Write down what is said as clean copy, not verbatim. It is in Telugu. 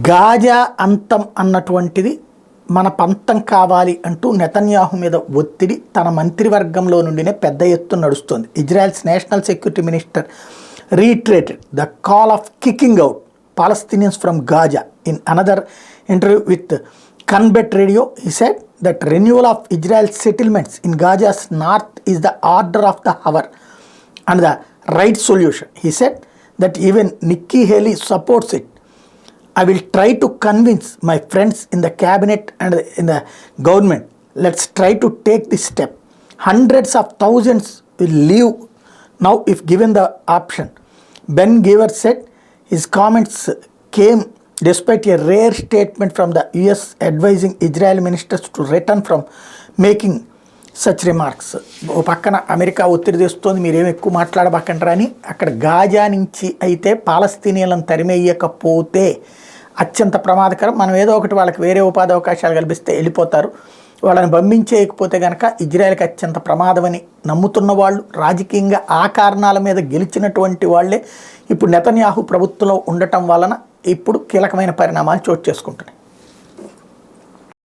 గాజా అంతం అన్నటువంటిది మన పంతం కావాలి అంటూ నెతన్యాహు మీద ఒత్తిడి తన మంత్రివర్గంలో నుండినే పెద్ద ఎత్తున నడుస్తుంది. Israel's national security minister reiterated the call of kicking out Palestinians from Gaza. In another interview with Kanbet Radio, he said that renewal of Israel's settlements in Gaza's north is the order of the hour and the right solution. He said that even Nikki Haley supports it. I will try to convince my friends in the cabinet and in the government. Let's try to take this step. Hundreds of thousands will leave now if given the option. Ben Giver said his comments came despite a rare statement from the US advising Israeli ministers to return from making such remarks. ఓ పక్కన అమెరికా ఒత్తిడి తెస్తుంది, మీరేం ఎక్కువ మాట్లాడబాకంటారా అని. అక్కడ గాజా నుంచి అయితే పాలస్తీనియన్లను తరిమేయకపోతే అత్యంత ప్రమాదకరం. మనం ఏదో ఒకటి వాళ్ళకి వేరే ఉపాధి అవకాశాలు కల్పిస్తే వెళ్ళిపోతారు. వాళ్ళని బంధించేయకపోతే కనుక ఇజ్రాయెల్కి అత్యంత ప్రమాదమని నమ్ముతున్న వాళ్ళు, రాజకీయంగా ఆ కారణాల మీద గెలిచినటువంటి వాళ్ళే ఇప్పుడు నెతన్యాహు ప్రభుత్వంలో ఉండటం వలన ఇప్పుడు కీలకమైన పరిణామాలు చోటు చేసుకుంటున్నాయి.